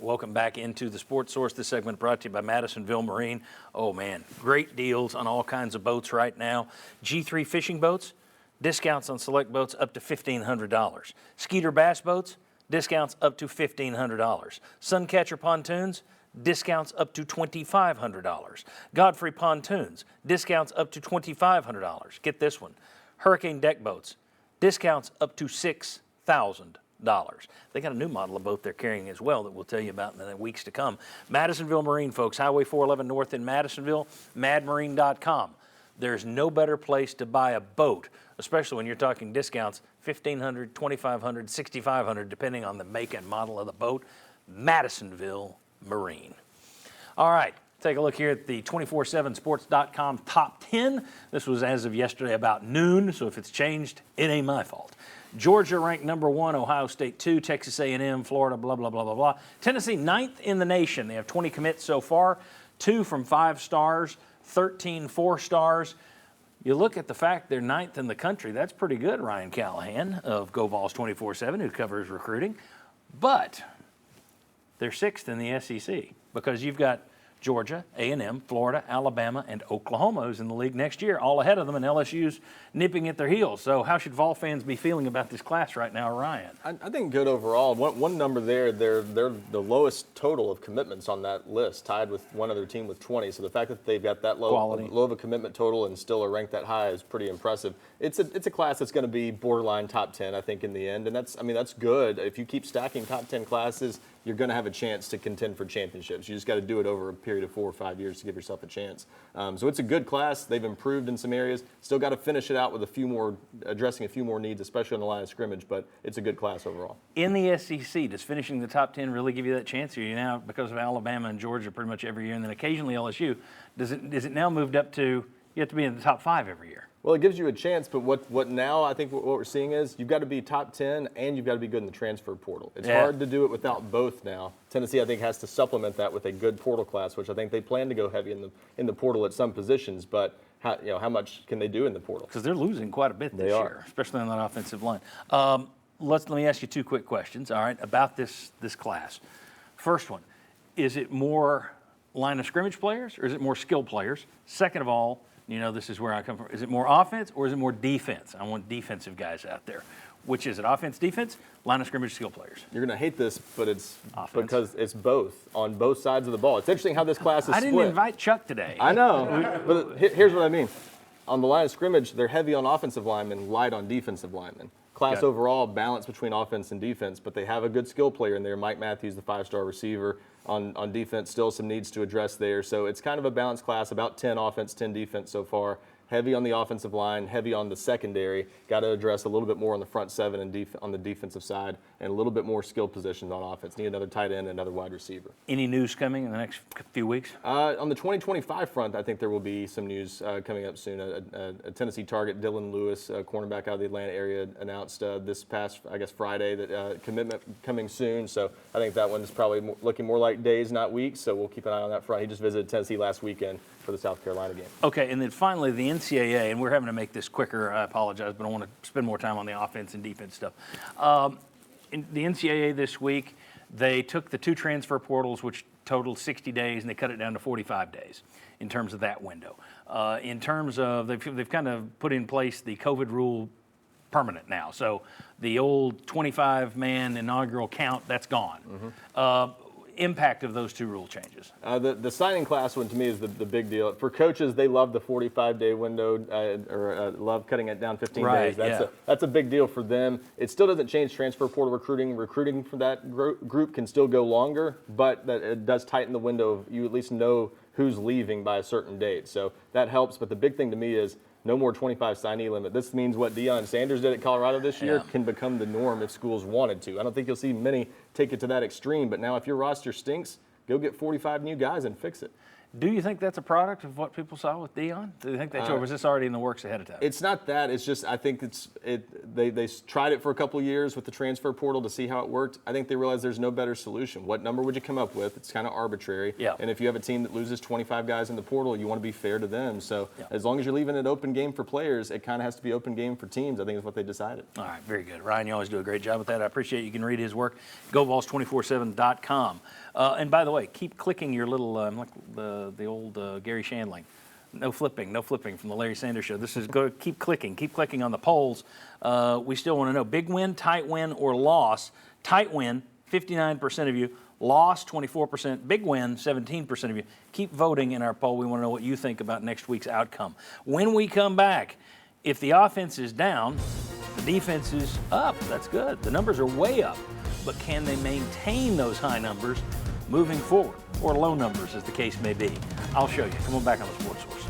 Welcome back into the Sports Source. This segment brought to you by Madisonville Marine. Oh, man, great deals on all kinds of boats right now. G3 fishing boats, discounts on select boats up to $1,500. Skeeter bass boats, discounts up to $1,500. Suncatcher pontoons, discounts up to $2,500. Godfrey pontoons, discounts up to $2,500. Get this one. Hurricane deck boats, discounts up to $6,000. They got a new model of boat they're carrying as well that we'll tell you about in the weeks to come. Madisonville Marine, folks, Highway 411 North in Madisonville, madmarine.com. There's no better place to buy a boat, especially when you're talking discounts, $1,500, $2,500, $6,500, depending on the make and model of the boat. Madisonville Marine. All right, take a look here at the 247sports.com top 10. This was as of yesterday about noon, so if it's changed, it ain't my fault. Georgia ranked number 1, Ohio State 2, Texas A&M, Florida, blah, blah, blah, blah, blah. Tennessee 9th in the nation. They have 20 commits so far, 2 from 5 stars, 13 4 stars. You look at the fact they're 9th in the country, that's pretty good, Ryan Callahan of Go Vols 24/7, who covers recruiting. But they're 6th in the SEC because you've got Georgia, A&M, Florida, Alabama, and Oklahoma who's in the league next year, all ahead of them, and LSU's nipping at their heels. So how should Vol fans be feeling about this class right now, Ryan? I think good overall. One number there, they're the lowest total of commitments on that list, tied with one other team with 20. So the fact that they've got that low of a commitment total and still are ranked that high is pretty impressive. It's a class that's going to be borderline top 10, I think, in the end, and that's good. If you keep stacking top 10 classes, you're going to have a chance to contend for championships. You just got to do it over a period of 4 or 5 years to give yourself a chance. So it's a good class. They've improved in some areas. Still got to finish it out with addressing a few more needs, especially on the line of scrimmage, but it's a good class overall. In the SEC, does finishing the top 10 really give you that chance? Or you now, because of Alabama and Georgia pretty much every year, and then occasionally LSU, is it now moved up to you have to be in the top 5 every year? Well, it gives you a chance, but what now I think what we're seeing is you've got to be top 10 and you've got to be good in the transfer portal. It's hard to do it without both now. Tennessee, I think, has to supplement that with a good portal class, which I think they plan to go heavy in the portal at some positions, but how much can they do in the portal? Because they're losing quite a bit this year, especially on that offensive line. Let me ask you 2 quick questions, all right, about this class. First one, is it more line of scrimmage players or is it more skill players? Second of all, this is where I come from. Is it more offense or is it more defense? I want defensive guys out there. Which is it? Offense, defense, line of scrimmage, skill players? You're going to hate this, but it's offense. Because it's both on both sides of the ball. It's interesting how this class is split. I didn't invite Chuck today. I know, but here's what I mean. On the line of scrimmage, they're heavy on offensive linemen, light on defensive linemen. Class overall, balance between offense and defense, but they have a good skill player in there. Mike Matthews, the 5-star receiver. On defense, still some needs to address there. So it's kind of a balanced class, about 10 offense, 10 defense so far. Heavy on the offensive line, heavy on the secondary. Got to address a little bit more on the front 7 and on the defensive side, and a little bit more skill positions on offense. Need another tight end, another wide receiver. Any news coming in the next few weeks? On the 2025 front, I think there will be some news coming up soon. A Tennessee target, Dylan Lewis, a cornerback out of the Atlanta area, announced this past, Friday that commitment coming soon. So I think that one's probably looking more like days, not weeks. So we'll keep an eye on that front. He just visited Tennessee last weekend for the South Carolina game. Okay, and then finally the NCAA, and we're having to make this quicker, I apologize, but I want to spend more time on the offense and defense stuff. In the NCAA this week, they took the 2 transfer portals, which totaled 60 days, and they cut it down to 45 days in terms of that window. In terms of, they've kind of put in place the COVID rule permanent now. So the old 25-man inaugural count, that's gone. Mm-hmm. Impact of those 2 rule changes? The signing class one to me is the big deal. For coaches, they love the 45-day window love cutting it down 15 days. That's a big deal for them. It still doesn't change transfer portal recruiting. Recruiting for that group can still go longer, but it does tighten the window of you at least know who's leaving by a certain date. So that helps, but the big thing to me is no more 25 signee limit. This means what Deion Sanders did at Colorado this year can become the norm if schools wanted to. I don't think you'll see many take it to that extreme, but now if your roster stinks, go get 45 new guys and fix it. Do you think that's a product of what people saw with Dion? Do you think that's, or was this already in the works ahead of time? It's not that. It's just I think they tried it for a couple of years with the transfer portal to see how it worked. I think they realized there's no better solution. What number would you come up with? It's kind of arbitrary. Yeah. And if you have a team that loses 25 guys in the portal, you want to be fair to them. So as long as you're leaving it open game for players, it kind of has to be open game for teams. I think is what they decided. All right, very good. Ryan, you always do a great job with that. I appreciate it. You can read his work, GoVols247.com. And by the way, keep clicking your little, like the old Gary Shandling. No flipping from the Larry Sanders Show. This is keep clicking on the polls. We still want to know big win, tight win, or loss. Tight win, 59% of you. Loss, 24%. Big win, 17% of you. Keep voting in our poll. We want to know what you think about next week's outcome. When we come back, if the offense is down, the defense is up. That's good. The numbers are way up. But can they maintain those high numbers moving forward, or low numbers as the case may be? I'll show you. Come on back on the Sports Source.